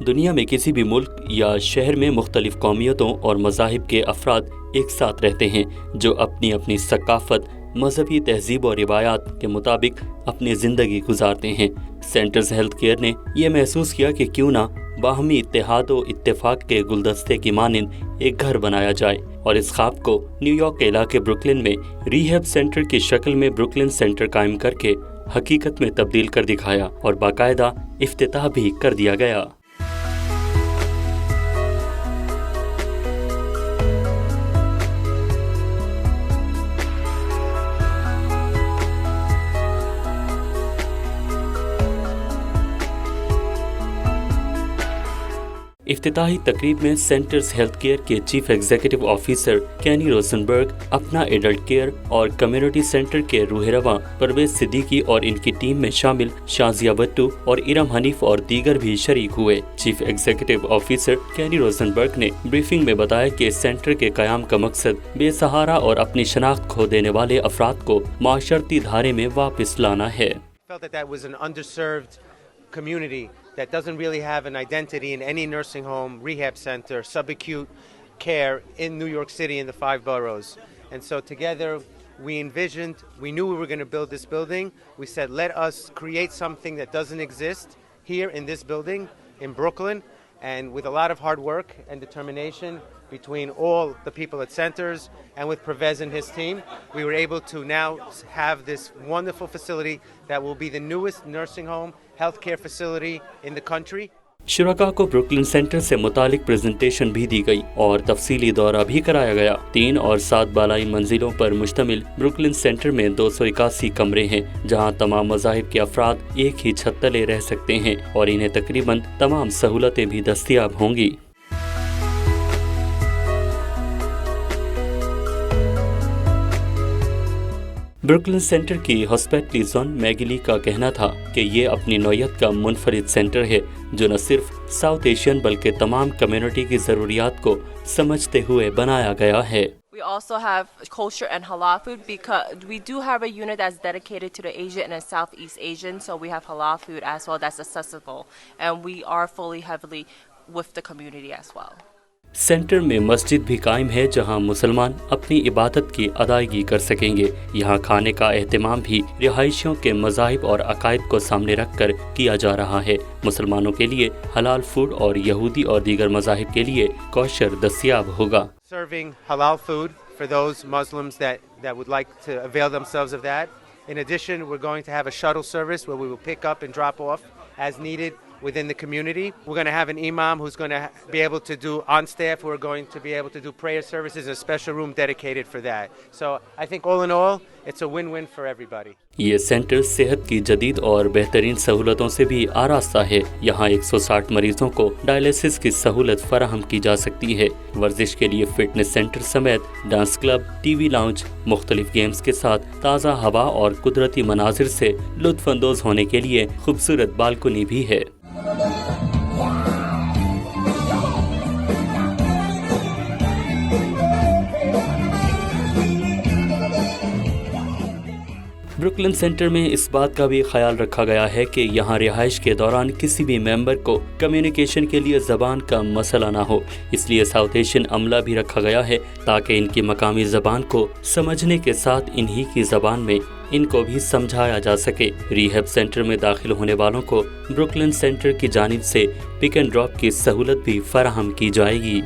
दुनिया में किसी भी मुल्क या शहर में मुख्तलिफ कौमियतों और मज़ाहिब के अफराद एक साथ रहते हैं जो अपनी अपनी सकाफ़त, मजहबी तहजीब और रिवायात के मुताबिक अपनी ज़िंदगी गुजारते हैं। सेंटर्स हेल्थ केयर ने यह महसूस किया कि क्यों ना बाहमी इत्तेहाद व इत्तेफाक के गुलदस्ते की मानिंद एक घर बनाया जाए और इस ख्वाब को न्यूयॉर्क के इलाके ब्रुकलिन में रिहैब सेंटर की शक्ल में ब्रुकलिन सेंटर कायम करके हकीकत में तब्दील कर दिखाया और बाकायदा इफ्तिताह भी कर दिया गया। इफ्तिताही तकरीब में सेंटर्स हेल्थ केयर के चीफ एग्जीक्यूटिव ऑफिसर कैनी रोजनबर्ग, अपना एडल्ट केयर और कम्युनिटी सेंटर के रूहरवा परवेज सिद्दीकी और इनकी टीम में शामिल शाजिया भट्टू और इरम हनीफ और दीगर भी शरीक हुए। चीफ एग्जीक्यूटिव ऑफिसर कैनी रोजनबर्ग ने ब्रीफिंग में बताया कि सेंटर के कयाम का मकसद बेसहारा और अपनी शनाख्त खो देने वाले अफराद को माशरती धारे में वापस लाना है। Community that doesn't really have an identity in any nursing home, rehab center, subacute care in New York City in the 5 boroughs. And so together we knew we were going to build this building. We said, let us create something that doesn't exist here in this building in Brooklyn. And with a lot of hard work and determination between all the people at Centers and with Pervez and his team, we were able to now have this wonderful facility that will be the newest nursing home healthcare facility in the country. शुरका को Brooklyn centre से मुतालिक presentation भी दी गई और तफसीली दौरा भी कराया गया। 3 और 7 बालाई मंजिलों पर मुश्तमिल ब्रुकलिन सेंटर में 281 कमरे हैं जहां तमाम मज़ाहिब के अफराद एक ही छत तले रह सकते हैं और इन्हें तकरीबन तमाम सहूलतें भी दस्तयाब होंगी। ब्रुकलिन सेंटर की हॉस्पिटलिटी जोन मैगिली का कहना था कि ये अपनी नौयत का मुनफरिद सेंटर है जो न सिर्फ साउथ एशियन बल्कि तमाम कम्युनिटी की ज़रूरियात को समझते हुए बनाया गया है। We also have kosher and halal food because we do have a unit that's dedicated to the Asian and Southeast Asian, so we have halal food as well that's accessible, and we are fully heavily with the community as well. Centre में मस्जिद भी कायम है जहां मुसलमान अपनी इबादत की अदायगी कर सकेंगे। यहां खाने का एहतमाम भी रिहायशियों के मज़ाहिब और अकायद को सामने रखकर किया जा रहा है। मुसलमानों के लिए हलाल फूड और यहूदी और दीगर मज़ाहिब के लिए कौशर दस्तयाब होगा। Serving halal food for those Muslims that would like to avail themselves of that. In addition, we're going to have a shuttle service where we will pick up and drop off as needed within the community. We're going to have an imam who's going to be able to do on staff. We're going to be able to do prayer services in a special room dedicated for that. So I think all in all, it's a win-win for everybody. ये centre सेहत की जदीद और बेहतरीन सहूलतों से भी आरास्ता है। यहाँ 160 मरीजों को डायलिसिस की सहूलत फराहम की जा सकती है। वर्जिश के लिए फिटनेस सेंटर समेत डांस क्लब, टीवी लाउंज, मुख्तलिफ गेम्स के साथ ताज़ा हवा और कुदरती मनाजिर से लुत्फ अंदोज होने के लिए खूबसूरत बालकनी भी है। ब्रुकलिन सेंटर में इस बात का भी ख्याल रखा गया है कि यहाँ रिहाइश के दौरान किसी भी मेंबर को कम्युनिकेशन के लिए ज़बान का मसला ना हो, इसलिए साउथ एशियन अमला भी रखा गया है ताकि इनकी मकामी ज़बान को समझने के साथ इन्हीं की ज़बान में इनको भी समझाया जा सके। रिहैब सेंटर में दाखिल होने वालों को ब्रुकलिन सेंटर की जानिब से पिक एंड ड्रॉप की सहूलत भी फराहम की जाएगी।